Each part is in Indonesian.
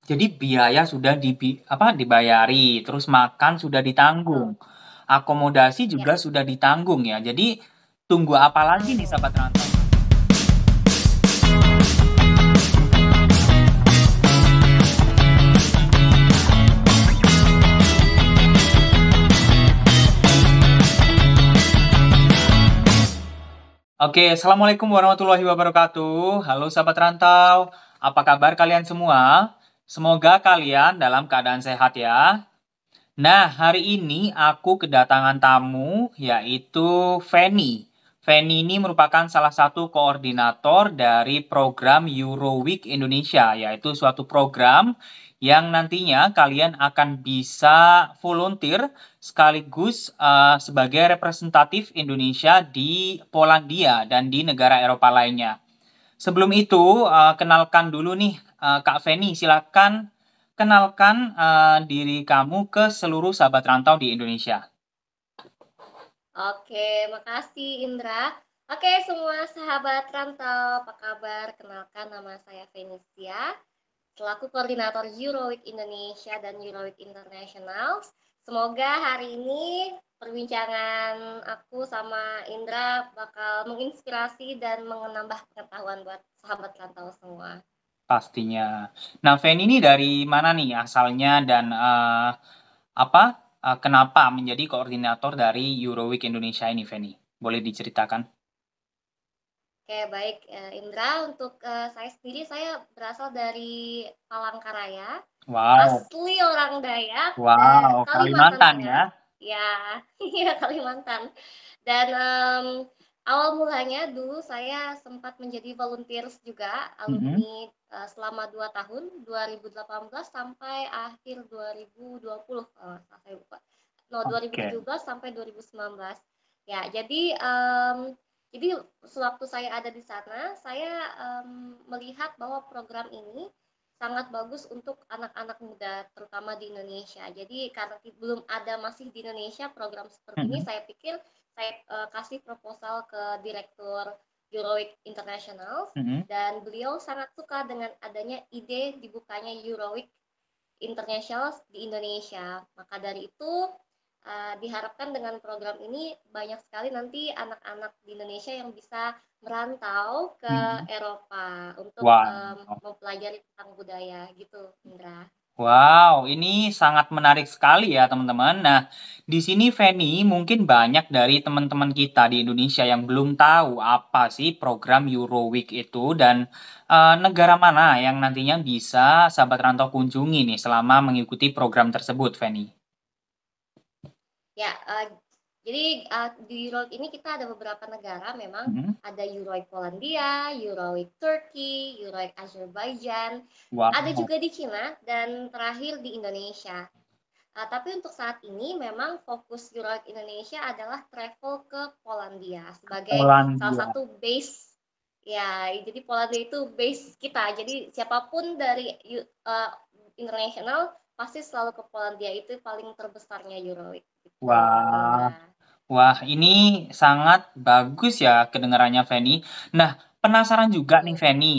Jadi biaya sudah dibayari, terus makan sudah ditanggung, Betul. akomodasi Ya, juga sudah ditanggung ya. Jadi tunggu apa lagi nih ditanggung. sahabat rantau? Oke, Assalamualaikum warahmatullahi wabarakatuh. Halo sahabat rantau, apa kabar kalian semua? Semoga kalian dalam keadaan sehat ya. Nah, hari ini aku kedatangan tamu yaitu Feni. Feni ini merupakan salah satu koordinator dari program Euroweek Indonesia, yaitu suatu program yang nantinya kalian akan bisa volunteer sekaligus sebagai representatif Indonesia di Polandia dan di negara Eropa lainnya. Sebelum itu, kenalkan dulu nih, Kak Feni, silakan kenalkan diri kamu ke seluruh sahabat rantau di Indonesia. Oke, makasih Indra. Oke, semua sahabat rantau, apa kabar? Kenalkan nama saya Fenicia, selaku koordinator Euroweek Indonesia dan Euroweek International. Semoga hari ini perbincangan aku sama Indra bakal menginspirasi dan menambah pengetahuan buat sahabat rantau semua. Pastinya. Nah, Feni ini dari mana nih asalnya dan apa kenapa menjadi koordinator dari Euroweek Indonesia ini, Feni? Boleh diceritakan? Oke, baik Indra. Untuk saya sendiri, saya berasal dari Palangkaraya, Wow, asli orang Dayak, wow, Kalimantan Kalimantan ya. Tengah. Ya, iya Kalimantan. Dan awal mulanya dulu saya sempat menjadi volunteers juga, Mm-mm. alumni selama 2 tahun, 2018 sampai akhir 2020, kalau nggak salah saya lupa. No, Oke. 2017 sampai 2019. Ya, jadi sewaktu saya ada di sana, saya melihat bahwa program ini sangat bagus untuk anak-anak muda, terutama di Indonesia. Jadi karena belum ada masih di Indonesia program seperti ini, Mm-mm. saya pikir saya kasih proposal ke direktur Euroweek International Mm-mm. dan beliau sangat suka dengan adanya ide dibukanya Euroweek International di Indonesia. Maka dari itu diharapkan dengan program ini banyak sekali nanti anak-anak di Indonesia yang bisa merantau ke Mm-mm. Eropa untuk Wow. mempelajari tentang budaya gitu, Indra. Wow, ini sangat menarik sekali ya teman-teman. Nah, di sini Feni mungkin banyak dari teman-teman kita di Indonesia yang belum tahu apa sih program Euroweek itu dan negara mana yang nantinya bisa sahabat rantau kunjungi nih selama mengikuti program tersebut, Feni. Ya, jadi di Europe ini kita ada beberapa negara memang Mm-mm. ada Euroweek Polandia, Euroweek Turki, Euroweek Azerbaijan, ada Wow. juga di Cina dan terakhir di Indonesia. Tapi untuk saat ini memang fokus Europe Indonesia adalah travel ke Polandia sebagai salah Polandia. satu base ya. Jadi Polandia itu base kita. Jadi siapapun dari internasional pasti selalu ke Polandia, itu paling terbesarnya Euroweek gitu, Wah. Indra. Wah, ini sangat bagus ya kedengarannya, Feni. Nah, penasaran juga nih, Betul. Feni.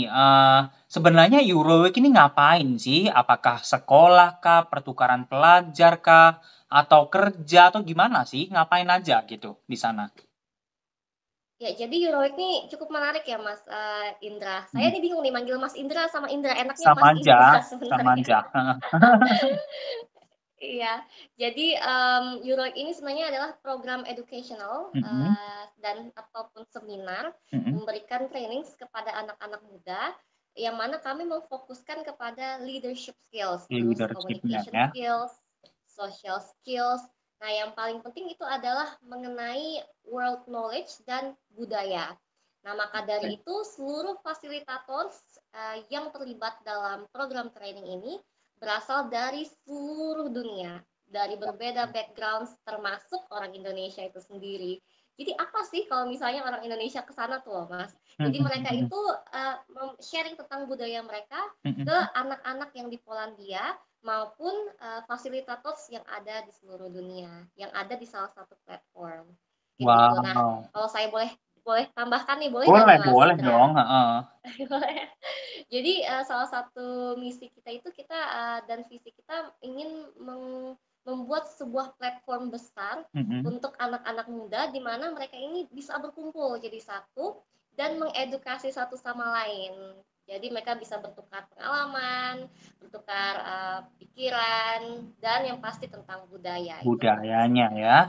Sebenarnya Euroweek ini ngapain sih? Apakah sekolah kah, pertukaran pelajar kah, atau kerja, atau gimana sih? Ngapain aja gitu di sana? Ya, jadi Euroweek ini cukup menarik ya, Mas Indra. Saya Hmm, nih bingung nih manggil Mas Indra sama Indra. Enaknya Sama Mas aja, Indra sama sebenarnya. aja. Iya, jadi Euroweek ini sebenarnya adalah program educational Mm-mm, dan ataupun seminar mm-mm. memberikan training kepada anak-anak muda yang mana kami memfokuskan kepada leadership skills, terus Leadership-nya communication ya. skills, social skills. Nah, yang paling penting itu adalah mengenai world knowledge dan budaya. Nah, maka dari Oke. itu seluruh fasilitator yang terlibat dalam program training ini berasal dari seluruh dunia, dari berbeda background termasuk orang Indonesia itu sendiri. Jadi apa sih kalau misalnya orang Indonesia ke sana tuh, Mas? Jadi mereka Mm-mm, itu sharing tentang budaya mereka ke mm-mm. anak-anak yang di Polandia maupun fasilitators yang ada di seluruh dunia, yang ada di salah satu platform. Kayak gitu. Nah, Wow. kalau saya boleh boleh tambahkan nih, boleh nggak Boleh, nih Mas boleh Indra? dong. Heeh. Jadi salah satu misi kita itu kita dan visi kita ingin membuat sebuah platform besar Mm-mm. untuk anak-anak muda di mana mereka ini bisa berkumpul jadi satu dan mengedukasi satu sama lain. Jadi mereka bisa bertukar pengalaman, bertukar pikiran, dan yang pasti tentang budaya itu Mas Budayanya Indra. ya.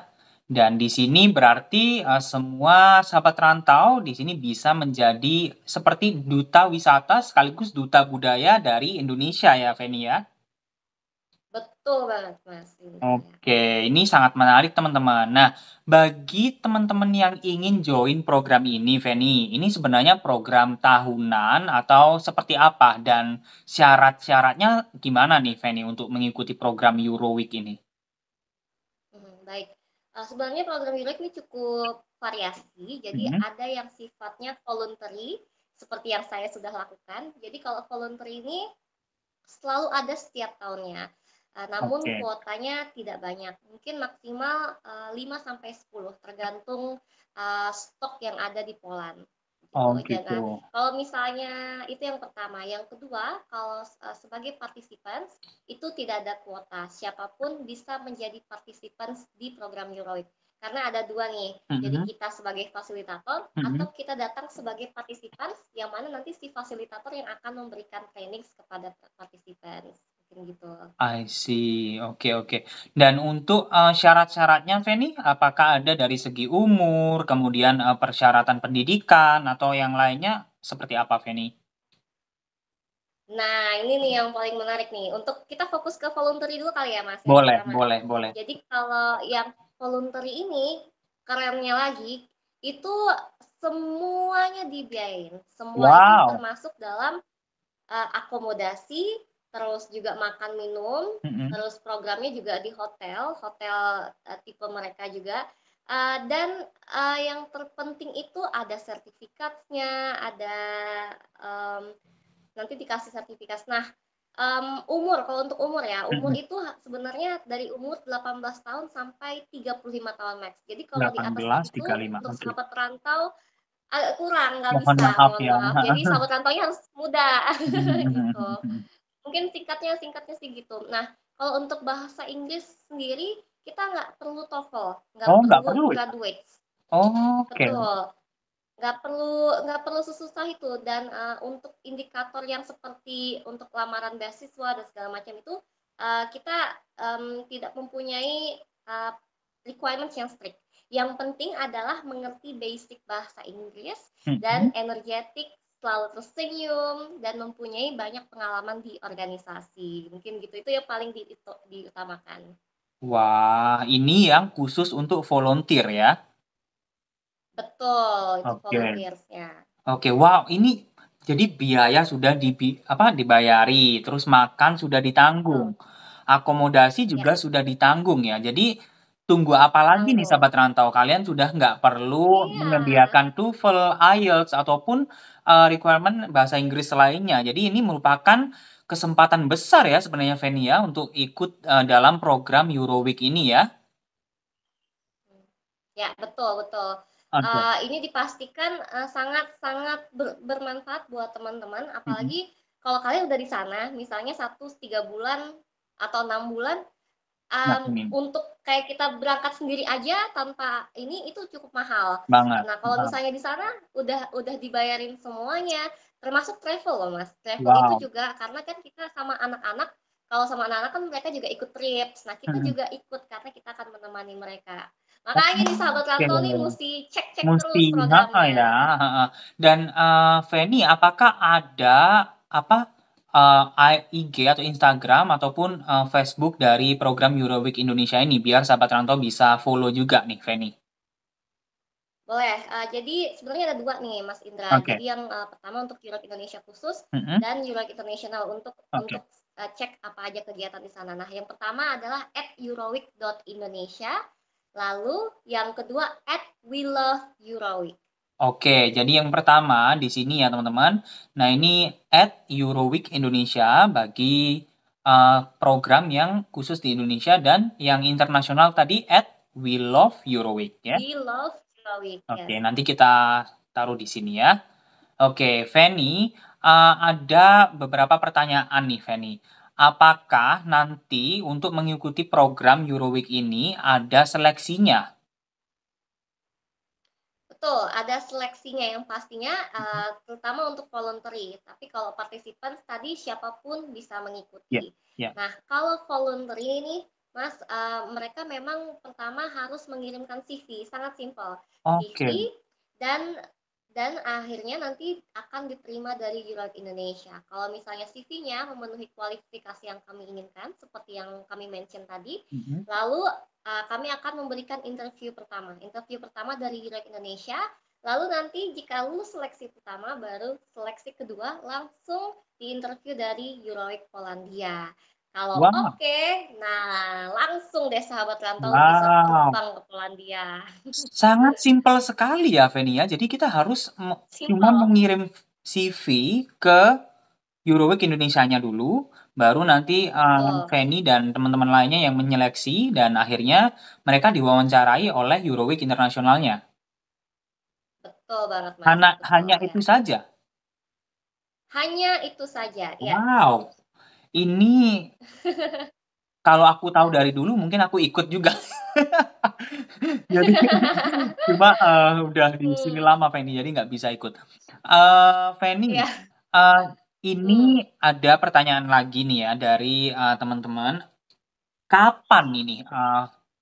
Dan di sini berarti semua sahabat rantau di sini bisa menjadi seperti duta wisata sekaligus duta budaya dari Indonesia ya, Feni ya. Betul banget Mas Indra ya. Oke, ini sangat menarik teman-teman. Nah, bagi teman-teman yang ingin join program ini, Feni, ini sebenarnya program tahunan atau seperti apa? Dan syarat-syaratnya gimana nih, Feni, untuk mengikuti program Euroweek ini? Baik. Sebenarnya program Eurek ini cukup variasi, jadi Mhm. ada yang sifatnya voluntary, seperti yang saya sudah lakukan. Jadi kalau voluntary ini selalu ada setiap tahunnya. Namun Oke. kuotanya tidak banyak, mungkin maksimal 5 sampai 10 tergantung stok yang ada di Poland. Oh, Gitu. Dan gitu. kalau misalnya itu yang pertama, yang kedua kalau sebagai participants itu tidak ada kuota, siapapun bisa menjadi participants di program Euroid. Karena ada dua nih, jadi Mhm. kita sebagai fasilitator atau Mhm. kita datang sebagai participants yang mana nanti si fasilitator yang akan memberikan training kepada participants. Mungkin gitu. I see. Oke, oke. Dan untuk syarat-syaratnya, Feni, apakah ada dari segi umur, kemudian persyaratan pendidikan, atau yang lainnya seperti apa, Feni? Nah, ini nih yang paling menarik nih. Untuk kita fokus ke voluntary dulu kali ya, Mas, yang Boleh, pertama. boleh, boleh. Jadi kalau yang voluntary ini, kerennya lagi, itu semuanya dibiayain. Semua itu Wow. termasuk dalam akomodasi, terus juga makan minum, Mhm. terus programnya juga di hotel, hotel tipe mereka juga. Dan yang terpenting itu ada sertifikatnya, ada um, nanti dikasih sertifikat. Nah, umur, kalau untuk umur ya, umur Mhm. itu sebenarnya dari umur 18 tahun sampai 35 tahun max. Jadi kalau di atas 18, itu 35. untuk Oke. sahabat perantau agak kurang, nggak Mohon bisa, maaf mohon ya. maaf. Jadi sahabat rantaunya harus muda gitu. Mhm. Mungkin singkatnya sih gitu. Nah, kalau untuk bahasa Inggris sendiri kita nggak perlu TOEFL, nggak Oh, nggak perlu perlu ya? graduate. Oke. Betul. Nggak perlu susah itu dan untuk indikator yang seperti untuk lamaran beasiswa dan segala macam itu kita tidak mempunyai requirements yang strict. Yang penting adalah mengerti basic bahasa Inggris dan Mhm. energetik, selalu tersenyum dan mempunyai banyak pengalaman di organisasi. Mungkin gitu itu yang paling diutamakan. Wah, ini yang khusus untuk volunteer ya? Betul, itu Oke. volunteersnya. Oke, wow, ini jadi biaya sudah dibayari, terus makan sudah ditanggung, Betul. akomodasi Ya, juga sudah ditanggung ya. Jadi tunggu apa lagi nih tanggung. sahabat rantau? Kalian sudah nggak perlu Iya. menyediakan TOEFL, IELTS ataupun requirement bahasa Inggris lainnya. Jadi ini merupakan kesempatan besar ya sebenarnya Feni ya untuk ikut dalam program Euroweek ini ya. Ya, betul betul. Oke. Ini dipastikan sangat-sangat bermanfaat buat teman-teman, Mhm. apalagi kalau kalian udah di sana, misalnya 1-3 bulan atau 6 bulan, Nah, ini untuk kayak kita berangkat sendiri aja tanpa ini itu cukup mahal. banget. Nah, kalau misalnya di sana udah dibayarin semuanya, termasuk travel loh Mas. Travel itu Wow. juga karena kan kita sama anak-anak, kalau sama anak-anak kan mereka juga ikut trips. Nah, kita Mhm. juga ikut karena kita akan menemani mereka. Makanya nih sahabat Oke. rantau nih mesti cek-cek Musti terus heeh, ya, programnya. heeh. Dan, Feni, apakah ada, apa, IG atau Instagram ataupun, Facebook dari program Euroweek Indonesia ini, biar sahabat rantau bisa follow juga nih, Feni? Boleh, jadi sebenarnya ada 2 nih Mas Indra. Oke. Jadi yang pertama untuk Europe Indonesia khusus Mhm. dan Europe International untuk Oke. cek apa aja kegiatan di sana. Nah, yang pertama adalah @euroweek.indonesia, lalu yang kedua @weloveeuroweek. Oke, jadi yang pertama di sini ya, teman-teman. Nah, ini @Euroweek Indonesia bagi, program yang khusus di Indonesia dan yang internasional tadi @WeLoveEuroweek ya. We love Euroweek, Oke, yes. nanti kita taruh di sini ya. Oke, Feni, ada beberapa pertanyaan nih, Feni. Apakah nanti untuk mengikuti program Euroweek ini ada seleksinya? Betul, ada seleksinya yang pastinya terutama untuk voluntary. Tapi kalau participants tadi siapapun bisa Ya, mengikuti. ya. Nah, kalau voluntary ini, Mas, mereka memang pertama harus mengirimkan CV, sangat simpel. CV Oke. dan akhirnya nanti akan diterima dari Europe Indonesia. Kalau misalnya CV-nya memenuhi kualifikasi yang kami inginkan, seperti yang kami mention tadi, Mhm. lalu kami akan memberikan interview pertama. Interview pertama dari Europe Indonesia, lalu nanti jika lulus seleksi pertama, baru seleksi kedua langsung diinterview dari Euroweek Polandia. Kalau Wah, oke, nah langsung deh sahabat rantau bisa wow. terbang ke Polandia. Sangat simpel sekali ya, Feni ya. Jadi kita harus cuma Simple, mengirim CV ke Euroweek Indonesianya dulu, baru nanti betul, Feni dan teman-teman lainnya yang menyeleksi dan akhirnya mereka diwawancarai oleh Euroweek internasionalnya. betul banget Mas, Hanya, betul hanya ya. itu saja. Hanya itu saja, ya. Wow, ini kalau aku tahu dari dulu mungkin aku ikut juga. Jadi cuma udah di sini Hmm, lama Feni, jadi nggak bisa ikut. Feni, ya. eh, ini Hmm. ada pertanyaan lagi nih ya dari teman-teman. Kapan ini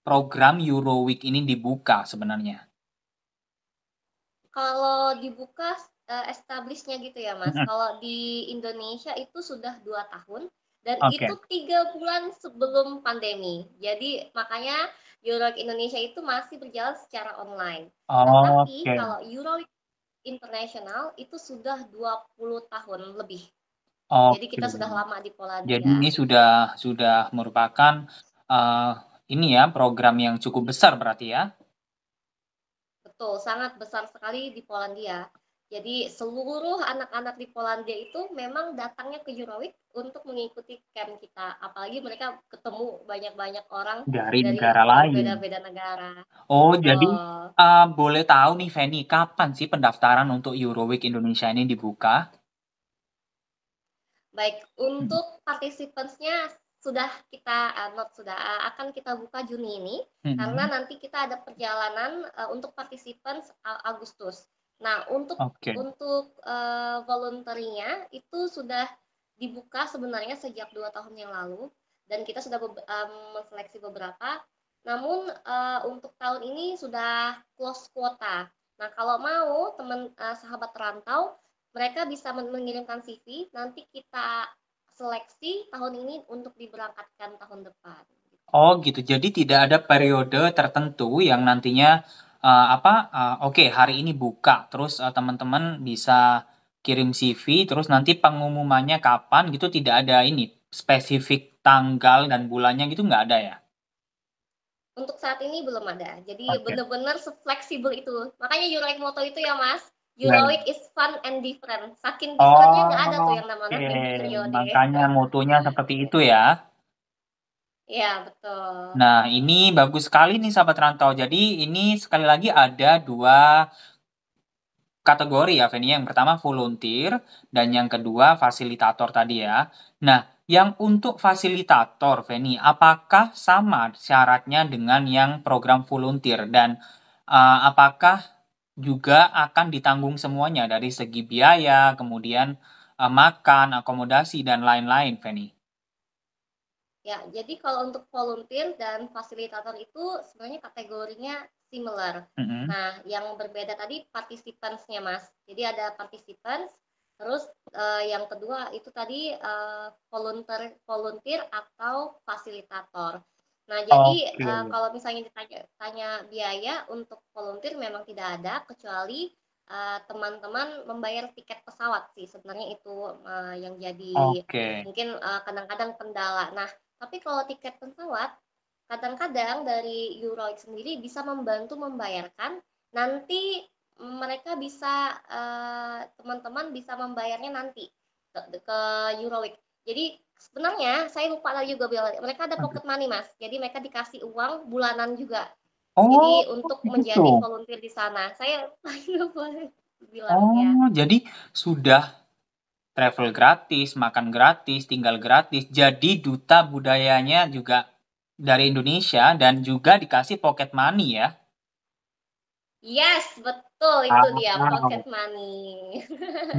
program Euroweek ini dibuka sebenarnya? Kalau dibuka establishnya gitu ya Mas. Mhm. Kalau di Indonesia itu sudah 2 tahun dan Oke, itu 3 bulan sebelum pandemi. Jadi makanya Euroweek Indonesia itu masih berjalan secara online. Nah tapi oke, kalau Euroweek Internasional itu sudah 20 tahun lebih. Jadi oke. kita sudah lama di Jadi Polandia. ini sudah merupakan eh, ini ya program yang cukup besar berarti ya. Betul, sangat besar sekali di Polandia. Jadi seluruh anak-anak di Polandia itu memang datangnya ke Euroweek untuk mengikuti camp kita. Apalagi mereka ketemu banyak-banyak orang Dari dari negara lain. berbeda-beda negara. Oh, jadi Betul. boleh tahu nih Feni, kapan sih pendaftaran untuk Euroweek Indonesia ini dibuka? Baik, Mhm. untuk participants-nya sudah kita not sudah akan kita buka Juni ini karena Mhm. nanti kita ada perjalanan untuk participants Agustus. Nah, untuk Oke. volunteer-nya itu sudah dibuka sebenarnya sejak 2 tahun yang lalu dan kita sudah menseleksi beberapa. Namun untuk tahun ini sudah close kuota. Nah, kalau mau teman sahabat rantau mereka bisa mengirimkan CV, nanti kita seleksi tahun ini untuk diberangkatkan tahun depan. Oh gitu. Jadi tidak ada periode tertentu yang nantinya oke hari ini buka, terus teman-teman bisa kirim CV, terus nanti pengumumannya kapan gitu tidak ada ini spesifik tanggal dan bulannya gitu nggak ada ya? Untuk saat ini belum ada. Jadi Oke. benar-benar fleksibel itu. Makanya Euroweek moto itu ya Mas, Ya, ya. Euroweek is fun and different. Saking differentnya nggak ada tuh yang Oke, namanya periode. makanya mutunya seperti itu ya. Iya betul. Nah, ini bagus sekali nih sahabat rantau. Jadi ini sekali lagi ada dua kategori ya, Feni. Yang pertama volunteer dan yang kedua fasilitator tadi ya. Nah, yang untuk fasilitator, Feni, apakah sama syaratnya dengan yang program volunteer dan apakah juga akan ditanggung semuanya dari segi biaya, kemudian makan, akomodasi dan lain-lain, Feni? Ya, jadi kalau untuk volunteer dan fasilitator itu sebenarnya kategorinya similar. Mm-mm. Nah, yang berbeda tadi participants-nya, Mas. Jadi ada participants, terus yang kedua itu tadi volunteer volunteer atau fasilitator. Nah, jadi Oke. kalau misalnya ditanya tanya biaya untuk volunteer memang tidak ada kecuali teman-teman membayar tiket pesawat sih sebenarnya itu yang jadi Oke. mungkin kadang-kadang kendala. Nah, tapi kalau tiket pesawat, kadang-kadang dari Euroid sendiri bisa membantu membayarkan. Nanti mereka bisa teman-teman bisa membayarnya nanti ke Euroweek. Jadi sebenarnya saya lupa tadi juga bilang mereka ada Oke. pocket money mas. Jadi mereka dikasih uang bulanan juga. Oh, Jadi untuk menjadi begitu. volunteer di sana, saya nggak boleh bilang ya. Oh, jadi sudah travel gratis, makan gratis, tinggal gratis. Jadi duta budayanya juga dari Indonesia dan juga dikasih pocket money ya. Yes, betul itu dia pocket Wow. money.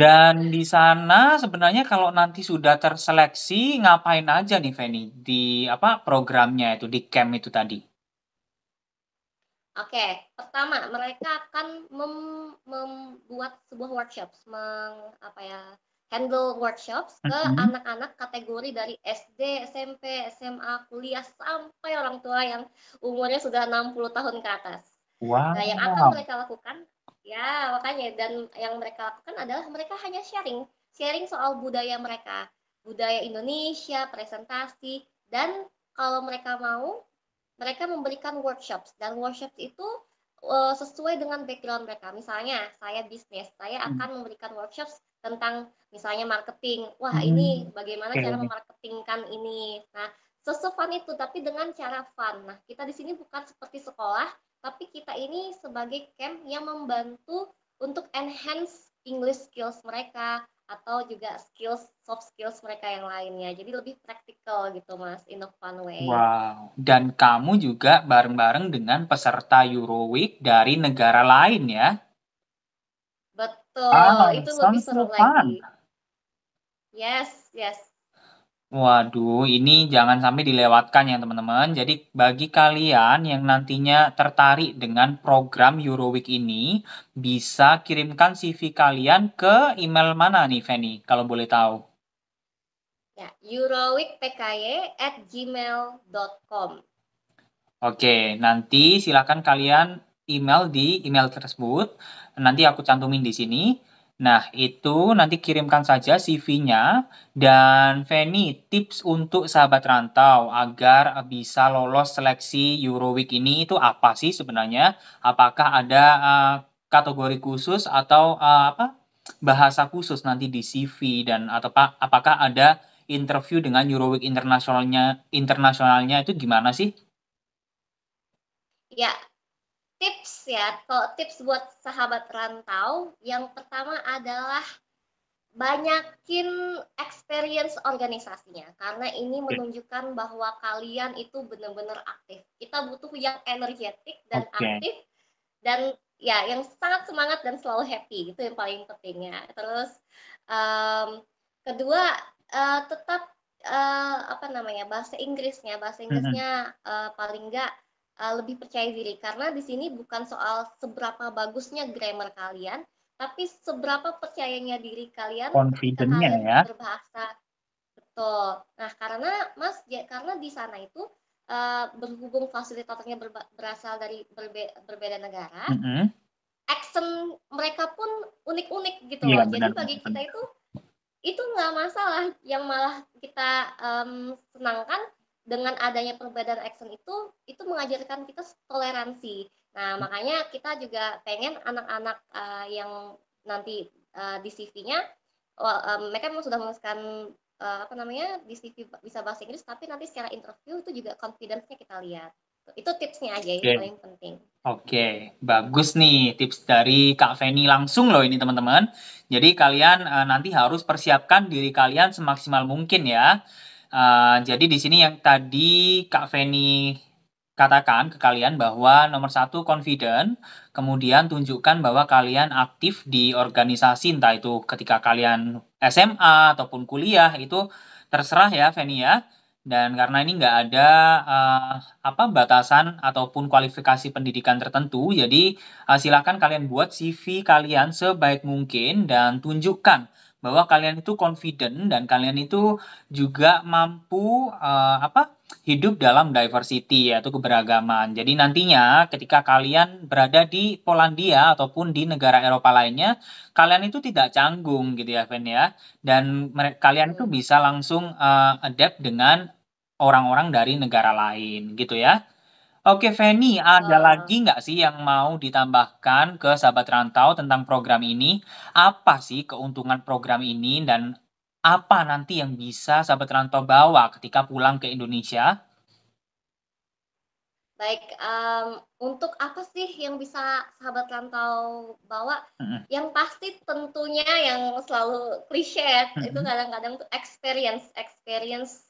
Dan di sana sebenarnya kalau nanti sudah terseleksi, ngapain aja nih Feni di apa programnya itu di camp itu tadi? Oke, pertama mereka akan membuat sebuah workshops, apa ya, handle workshops ke Mm-mm. anak-anak kategori dari SD, SMP, SMA, kuliah sampai orang tua yang umurnya sudah 60 tahun ke atas. Nah, yang akan Wow. mereka lakukan, ya makanya, dan yang mereka lakukan adalah mereka hanya sharing soal budaya mereka, budaya Indonesia, presentasi, dan kalau mereka mau, mereka memberikan workshops, dan workshops itu sesuai dengan background mereka. Misalnya, saya bisnis, saya akan memberikan workshops tentang misalnya marketing. Wah, ini Hmm, bagaimana cara oke. memarketingkan ini. Nah, sesufan itu, tapi dengan cara fun. Nah, kita di sini bukan seperti sekolah, tapi kita ini sebagai camp yang membantu untuk enhance English skills mereka atau juga soft skills mereka yang lainnya. Jadi lebih praktikal gitu, Mas, in a fun way. Wow. Dan kamu juga bareng-bareng dengan peserta Euroweek dari negara lain ya? Betul, Wow, itu lebih sounds seru so lagi. fun. Yes, yes. Waduh, ini jangan sampai dilewatkan ya teman-teman. Jadi bagi kalian yang nantinya tertarik dengan program Euroweek ini, bisa kirimkan CV kalian ke email mana nih, Feni, kalau boleh tahu? Ya, euroweekpky@gmail.com. Oke, nanti silakan kalian email di email tersebut. Nanti aku cantumin di sini. Nah, itu nanti kirimkan saja CV-nya. Dan Feni, tips untuk sahabat rantau agar bisa lolos seleksi Euroweek ini itu apa sih sebenarnya? Apakah ada kategori khusus atau apa bahasa khusus nanti di CV dan atau apakah ada interview dengan Euroweek internasionalnya itu gimana sih? Ya, tips ya. Kalau tips buat sahabat rantau, yang pertama adalah banyakin experience organisasinya, karena ini menunjukkan bahwa kalian itu benar-benar aktif. Kita butuh yang energetik dan Oke. aktif, dan ya yang sangat semangat dan selalu happy, itu yang paling pentingnya. Terus um, kedua, tetap apa namanya, bahasa Mm-mm. Inggrisnya paling enggak lebih percaya diri, karena di sini bukan soal seberapa bagusnya grammar kalian, tapi seberapa percayanya diri kalian ketika Confident-nya kalian ya. berbahasa. Betul. Nah, karena Mas, karena di sana itu berhubung fasilitatornya berasal dari berbeda negara, Mm-mm. accent mereka pun unik-unik gitu Iya, loh. Jadi benar, bagi benar, kita benar. itu nggak masalah. Yang malah kita senangkan dengan adanya perbedaan accent itu mengajarkan kita toleransi. Nah, makanya kita juga pengen anak-anak yang nanti di CV-nya, mereka memang sudah menuliskan apa namanya di CV bisa bahasa Inggris, tapi nanti secara interview itu juga confidence-nya kita lihat. Itu tipsnya aja yang Oke. paling penting. Oke, bagus nih tips dari Kak Feni langsung loh ini teman-teman. Jadi kalian nanti harus persiapkan diri kalian semaksimal mungkin ya. Jadi di sini yang tadi Kak Feni katakan ke kalian bahwa nomor satu confident, kemudian tunjukkan bahwa kalian aktif di organisasi entah itu ketika kalian SMA ataupun kuliah itu terserah ya Feni ya. Dan karena ini nggak ada eh, apa batasan ataupun kualifikasi pendidikan tertentu, jadi silakan kalian buat CV kalian sebaik mungkin dan tunjukkan bahwa kalian itu confident dan kalian itu juga mampu apa hidup dalam diversity yaitu keberagaman. Jadi nantinya ketika kalian berada di Polandia ataupun di negara Eropa lainnya, kalian itu tidak canggung gitu ya, Fen ya. Dan kalian itu Hmm. bisa langsung adapt dengan orang-orang dari negara lain gitu ya. Oke, Feni, ada lagi Betul. nggak sih yang mau ditambahkan ke sahabat rantau tentang program ini? Apa sih keuntungan program ini dan apa nanti yang bisa sahabat rantau bawa ketika pulang ke Indonesia? Baik, untuk apa sih yang bisa sahabat rantau bawa? Mm-mm. Yang pasti tentunya yang selalu klise ya, itu Mm-mm. kadang-kadang tuh experience experience,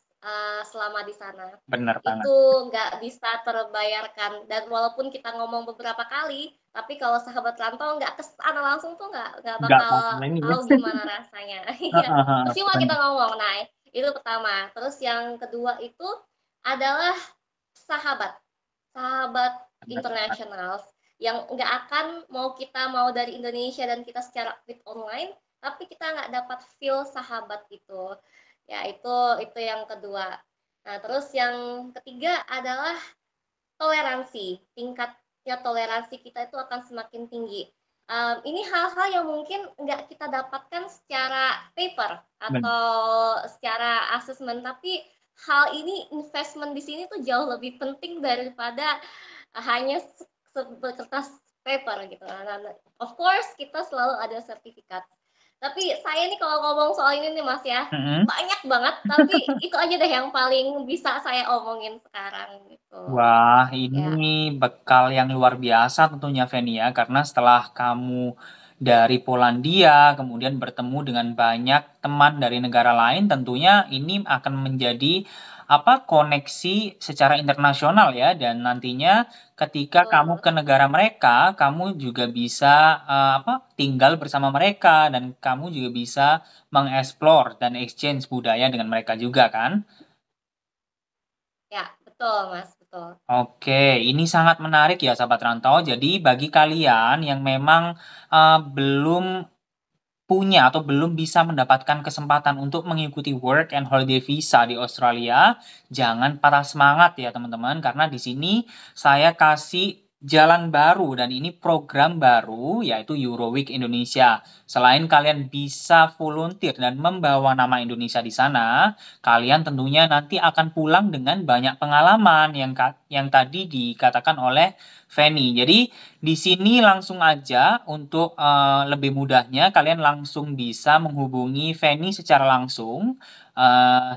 selama di sana. Bener banget. Itu nggak bisa terbayarkan dan walaupun kita ngomong beberapa kali, tapi kalau sahabat rantau nggak ke sana langsung tuh nggak Nggak bakal bakal ini ya. tahu gimana rasanya. Iya, Heeh, heeh, percuma kita bener. ngomong. Nah, itu pertama. Terus yang kedua itu adalah sahabat. Sahabat Bener banget. internasional yang nggak akan mau dari Indonesia dan kita secara fit online, tapi kita nggak dapat feel sahabat itu. Ya itu yang kedua. Nah terus yang ketiga adalah toleransi. Tingkatnya toleransi kita itu akan semakin tinggi. Ini hal-hal yang mungkin nggak kita dapatkan secara paper Bener. atau secara asesmen, tapi hal ini investment di sini tuh jauh lebih penting daripada hanya sekertas paper gitu. Nah, of course kita selalu ada sertifikat. Tapi saya nih kalau ngomong soal ini nih Mas ya, Mm-mm. banyak banget, tapi itu aja deh yang paling bisa saya omongin sekarang gitu. Wah, Ya, ini bekal yang luar biasa tentunya Feni ya, karena setelah kamu dari Polandia, kemudian bertemu dengan banyak teman dari negara lain, tentunya ini akan menjadi apa koneksi secara internasional ya, dan nantinya ketika kamu betul. ke negara mereka, kamu juga bisa apa tinggal bersama mereka dan kamu juga bisa mengeksplor dan exchange budaya dengan mereka juga kan? Ya, betul Mas, betul. Oke, ini sangat menarik ya sahabat rantau. Jadi bagi kalian yang memang belum punya atau belum bisa mendapatkan kesempatan untuk mengikuti work and holiday visa di Australia, jangan patah semangat ya teman-teman, karena di sini saya kasih jalan baru dan ini program baru yaitu Euroweek Indonesia. Selain kalian bisa volunteer dan membawa nama Indonesia di sana, kalian tentunya nanti akan pulang dengan banyak pengalaman yang tadi dikatakan oleh Feni. Jadi di sini langsung aja untuk lebih mudahnya kalian langsung bisa menghubungi Feni secara langsung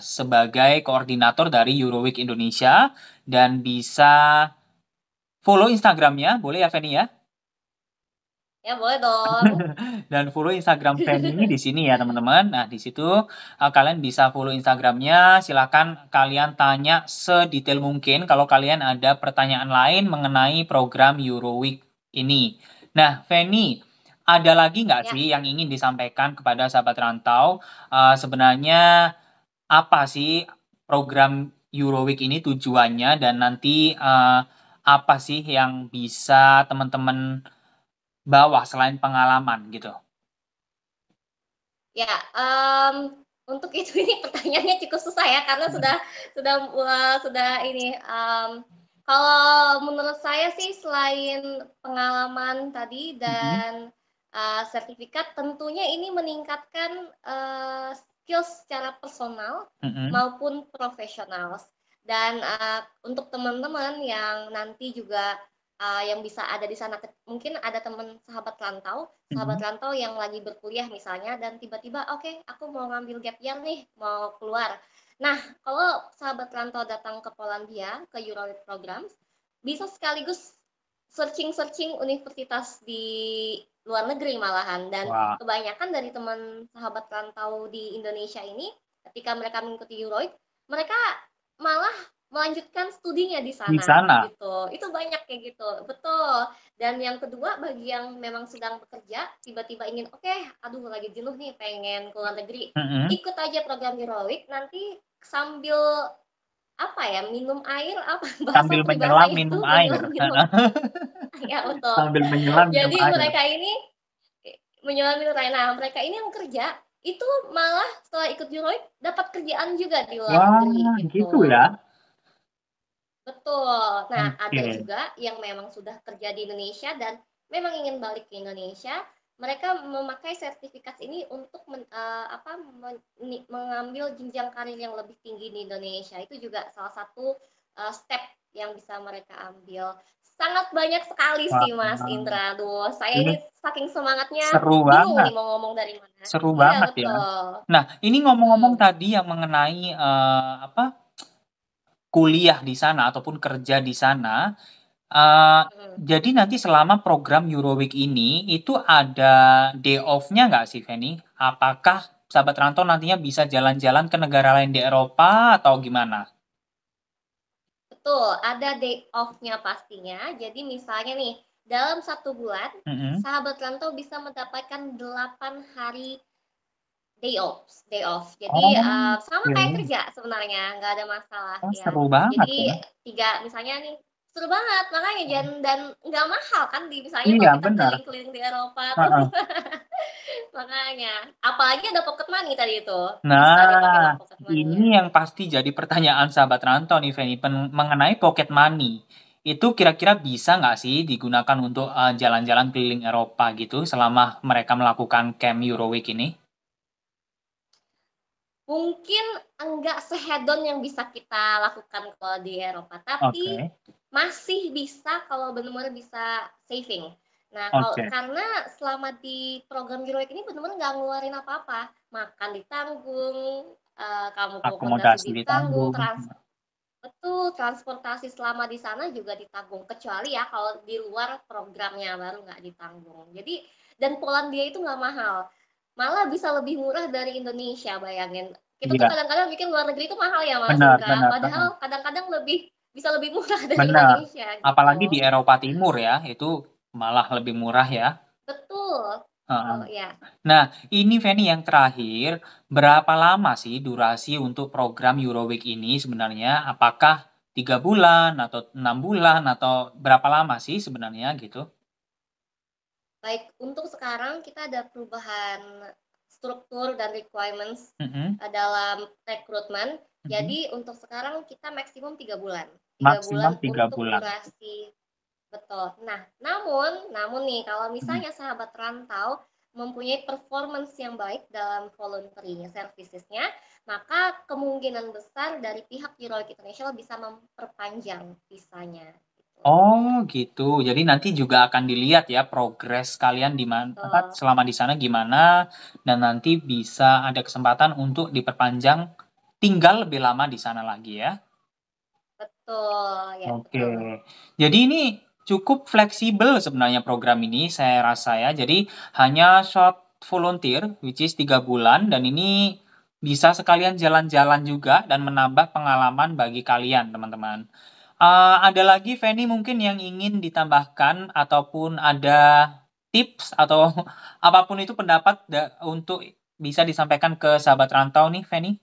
sebagai koordinator dari Euroweek Indonesia dan bisa follow Instagramnya, boleh ya Feni ya? Ya, boleh dong. Dan follow Instagram Feni di sini ya teman-teman. Nah di situ kalian bisa follow Instagramnya. Silakan kalian tanya sedetail mungkin kalau kalian ada pertanyaan lain mengenai program Euroweek ini. Nah Feni, ada lagi nggak Ya, sih yang ingin disampaikan kepada sahabat rantau? Sebenarnya apa sih program Euroweek ini tujuannya dan nanti apa sih yang bisa teman-teman bawa selain pengalaman gitu? ya, untuk itu ini pertanyaannya cukup susah ya karena sudah ini, kalau menurut saya sih selain pengalaman tadi Mm-mm. dan, sertifikat tentunya ini meningkatkan, skill secara personal Mm-mm. maupun profesional. Dan, untuk teman-teman yang nanti juga, yang bisa ada di sana, mungkin ada teman sahabat Mm-mm. rantau yang lagi berkuliah misalnya dan tiba-tiba oke aku mau ngambil gap year nih mau keluar. Nah kalau sahabat rantau datang ke Polandia ke Eurolead Programs bisa sekaligus searching-searching universitas di luar negeri malahan dan Wah, kebanyakan dari teman sahabat rantau di Indonesia ini ketika mereka mengikuti Eurolead mereka malah melanjutkan studinya di di sana sana. gitu. Itu banyak kayak gitu. Betul. Dan yang kedua bagi yang memang sedang bekerja, tiba-tiba ingin, oke, aduh lagi jenuh nih, pengen ke luar negeri. Mm-mm. Ikut aja program Heroic, nanti sambil apa ya, minum air, apa bahasa Sambil menyelam peribahasanya itu minum air. menyelam-minum. Ya betul. Sambil menyelam minum Jadi air. mereka ini menyelam-minum air. Nah, mereka ini yang kerja itu malah setelah ikut Heroic dapat kerjaan juga di luar Wah, negeri gitu gitu. ya. Betul. Nah, ada Oke. juga yang memang sudah kerja di Indonesia dan memang ingin balik ke Indonesia. Mereka memakai sertifikat ini untuk mengambil jenjang karir yang lebih tinggi di Indonesia. Itu juga salah satu step yang bisa mereka ambil. Sangat banyak sekali Wah, sih Mas Indra. Aduh, saya ini ini saking semangatnya seru bingung banget. nih mau ngomong dari mana. Seru Iya, banget ya. betul. Nah, ini ngomong-ngomong Hmm. tadi yang mengenai apa kuliah di sana ataupun kerja di sana. Jadi nanti selama program Euroweek ini itu ada day off-nya nggak sih, Feni? Apakah sahabat rantau nantinya bisa jalan-jalan ke negara lain di Eropa atau gimana? Betul, ada day off-nya pastinya. Jadi misalnya nih, dalam 1 bulan, Mm-mm. sahabat rantau bisa mendapatkan 8 hari day off. Day off. Jadi Oh, sama kayak oke. kerja sebenarnya, nggak ada masalah Oh, ya. seru banget Jadi ya. tiga, misalnya nih, seru banget makanya dan nggak mahal kan di misalnya Iya, kalau kita benar. keliling-keliling di Eropa tuh. Heeh. Makanya apalagi ada pocket money tadi itu bisa dipakai Nah, buat pocket ini money-nya. yang pasti jadi pertanyaan sahabat rantau nih, Feni, mengenai pocket money. Itu kira-kira bisa nggak sih digunakan untuk jalan-jalan keliling Eropa gitu selama mereka melakukan Camp Euroweek ini? Mungkin enggak sehedon yang bisa kita lakukan kalau di Eropa, tapi Oke, masih bisa kalau benar-benar bisa saving. Nah, kalau oke. karena selama di program Giroik ini benar-benar nggak ngeluarin apa-apa, makan ditanggung, kamu akomodasi Akomodasi ditanggung, ditanggung. betul, transportasi selama di sana juga ditanggung. Kecuali ya kalau di luar programnya baru nggak ditanggung. Jadi dan Polandia itu nggak mahal, malah bisa lebih murah dari Indonesia. Bayangin, kita tuh Iya, kadang-kadang mikir luar negeri itu mahal ya Mas benar, Indra, benar, padahal benar. kadang-kadang bisa lebih murah dari Benar. Indonesia gitu. Apalagi di Eropa Timur ya, itu malah lebih murah ya. Betul, Heeh. betul ya. Nah, ini Feni yang terakhir, berapa lama sih durasi untuk program Euroweek ini sebenarnya? Apakah 3 bulan atau 6 bulan atau berapa lama sih sebenarnya gitu? Baik, untuk sekarang kita ada perubahan struktur dan requirements Mm-mm, dalam rekrutmen. mm-mm. Jadi untuk sekarang kita maksimum 3 bulan. tiga Maksimal bulan tiga untuk bulan. durasi. Betul. Nah, namun nih kalau Mm. misalnya sahabat rantau mempunyai performance yang baik dalam voluntary servicesnya, maka kemungkinan besar dari pihak Heroic International bisa memperpanjang visanya. Gitu. Oh, gitu. Jadi nanti juga akan dilihat ya progres kalian di mana Betul. selama di sana gimana dan nanti bisa ada kesempatan untuk diperpanjang tinggal lebih lama di sana lagi ya. Betul, ya Oke. betul banget. Jadi ini cukup fleksibel sebenarnya program ini saya rasa ya. Jadi hanya short volunteer which is 3 bulan dan ini bisa sekalian jalan-jalan juga dan menambah pengalaman bagi kalian teman-teman. Ada lagi Feni mungkin yang ingin ditambahkan ataupun ada tips atau apapun itu pendapat untuk bisa disampaikan ke sahabat rantau nih Feni?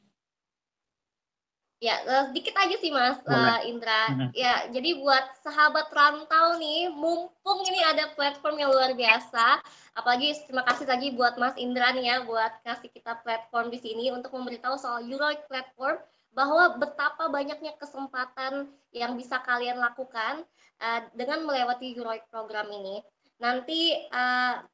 Ya, sedikit aja sih Mas Boleh. Indra. Mm-mm. Ya, jadi buat sahabat rantau nih, mumpung ini ada platform yang luar biasa. Apalagi terima kasih lagi buat Mas Indra nih ya, buat kasih kita platform di sini untuk memberitahu soal Euroid Platform bahwa betapa banyaknya kesempatan yang bisa kalian lakukan dengan melewati Euroid program ini. Nanti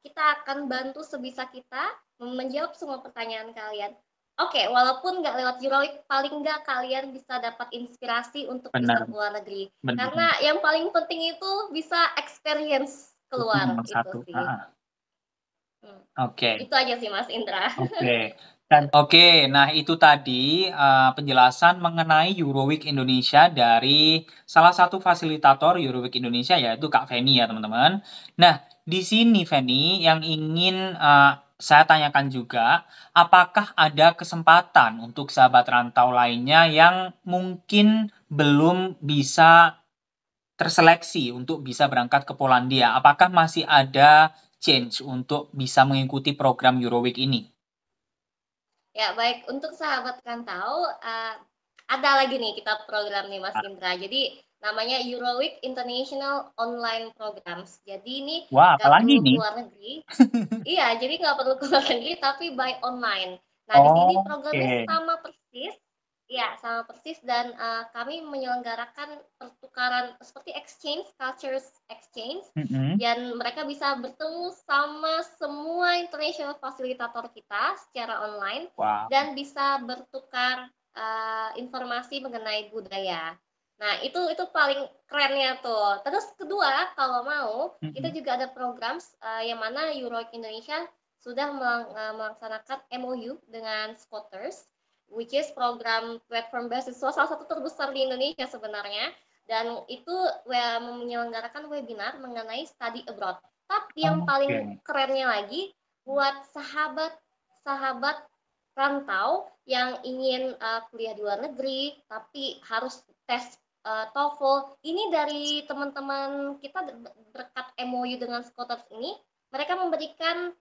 kita akan bantu sebisa kita menjawab semua pertanyaan kalian. Oke, walaupun nggak lewat Euroleague, paling nggak kalian bisa dapat inspirasi untuk bisa Benar, keluar negeri. Karena benar. yang paling penting itu bisa experience Itu keluar, nomor itu satu. sih. Hmm. Oke. Itu aja sih Mas Indra. Oke. Oke, nah itu tadi penjelasan mengenai Euroweek Indonesia dari salah satu fasilitator Euroweek Indonesia yaitu Kak Feni ya teman-teman. Nah, di sini Feni yang ingin saya tanyakan juga, apakah ada kesempatan untuk sahabat rantau lainnya yang mungkin belum bisa terseleksi untuk bisa berangkat ke Polandia? Apakah masih ada change untuk bisa mengikuti program Euroweek ini? Ya, baik. Untuk sahabat rantau, ada lagi nih kita program nih Mas Indra. Jadi namanya Euroweek International Online Programs. Jadi ini Wah, nggak apalagi perlu nih? keluar negeri. Iya, jadi nggak perlu keluar negeri tapi by online. Nah, di sini programnya Oke. sama persis, ya sama persis dan kami menyelenggarakan pertukaran seperti exchange, cultures exchange, Mm-mm. dan mereka bisa bertemu sama semua international fasilitator kita secara online Wow. dan bisa bertukar informasi mengenai budaya. Nah, itu paling kerennya tuh. Terus kedua, kalau mau, kita Mm-mm. juga ada program yang mana Euroic Indonesia sudah melaksanakan MOU dengan Scooters. which is program platform beasiswa salah satu terbesar di Indonesia sebenarnya, dan itu menyelenggarakan webinar mengenai study abroad. Tapi yang paling kerennya lagi buat sahabat rantau yang ingin kuliah di luar negeri tapi harus tes TOEFL. Ini dari teman-teman kita berkat MOU dengan Scholars ini, mereka memberikan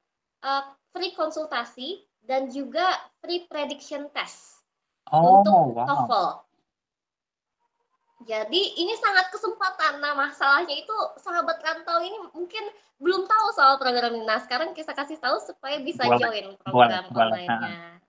free konsultasi dan juga free prediction test untuk TOEFL. Jadi ini sangat kesempatan. Nah, masalahnya itu sahabat rantau ini mungkin belum tahu soal program ini. Nah, sekarang kita kasih tahu supaya bisa join program online-nya.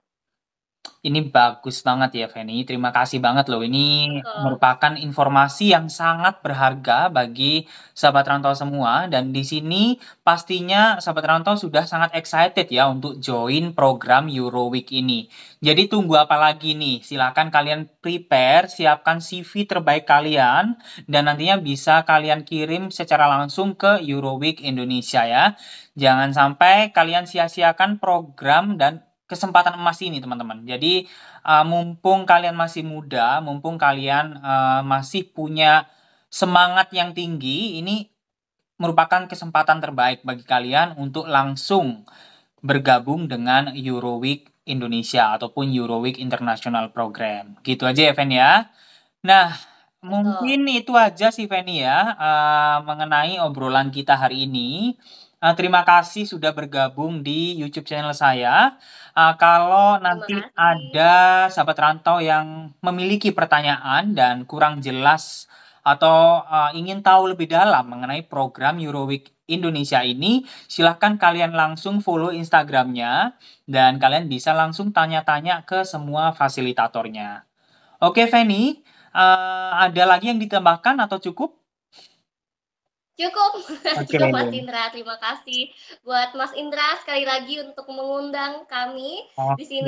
Ini bagus banget ya, Feni. Terima kasih banget loh. Ini merupakan informasi yang sangat berharga bagi sahabat rantau semua. Dan di sini pastinya sahabat rantau sudah sangat excited ya untuk join program Euroweek ini. Jadi tunggu apa lagi nih? Silakan kalian prepare, siapkan CV terbaik kalian. Dan nantinya bisa kalian kirim secara langsung ke Euroweek Indonesia ya. Jangan sampai kalian sia-siakan program dan kesempatan emas ini, teman-teman. Jadi mumpung kalian masih muda, mumpung kalian masih punya semangat yang tinggi, ini merupakan kesempatan terbaik bagi kalian untuk langsung bergabung dengan Euroweek Indonesia ataupun Euroweek International Program. Gitu aja ya, Fen ya. Nah, mungkin itu aja sih, Feni ya, mengenai obrolan kita hari ini. Terima kasih sudah bergabung di YouTube channel saya. Kalau nanti ada sahabat rantau yang memiliki pertanyaan dan kurang jelas atau ingin tahu lebih dalam mengenai program Euroweek Indonesia ini, silahkan kalian langsung follow Instagramnya dan kalian bisa langsung tanya-tanya ke semua fasilitatornya. Oke, Feni. Ada lagi yang ditambahkan atau cukup? Cukup. Cukup Mas Indra, terima kasih buat Mas Indra sekali lagi untuk mengundang kami di sini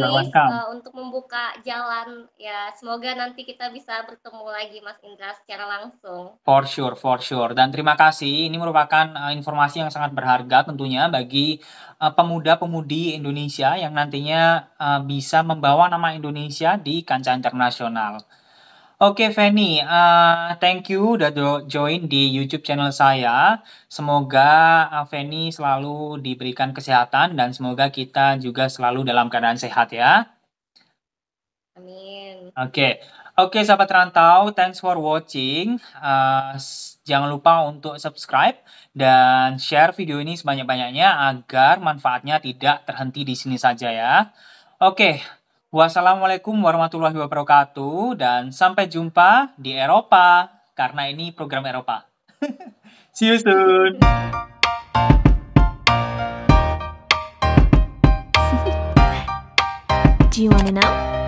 untuk membuka jalan. Ya, semoga nanti kita bisa bertemu lagi Mas Indra secara langsung. For sure. Dan terima kasih. Ini merupakan informasi yang sangat berharga tentunya bagi pemuda-pemudi Indonesia yang nantinya bisa membawa nama Indonesia di kancah internasional. Oke, Feni, thank you udah join di YouTube channel saya. Semoga Feni selalu diberikan kesehatan dan semoga kita juga selalu dalam keadaan sehat ya. Amin. Oke, sahabat rantau, thanks for watching. Jangan lupa untuk subscribe dan share video ini sebanyak-banyaknya agar manfaatnya tidak terhenti di sini saja ya. Oke. Wassalamualaikum warahmatullahi wabarakatuh dan sampai jumpa di Eropa karena ini program Eropa. See you soon. Do you want to know?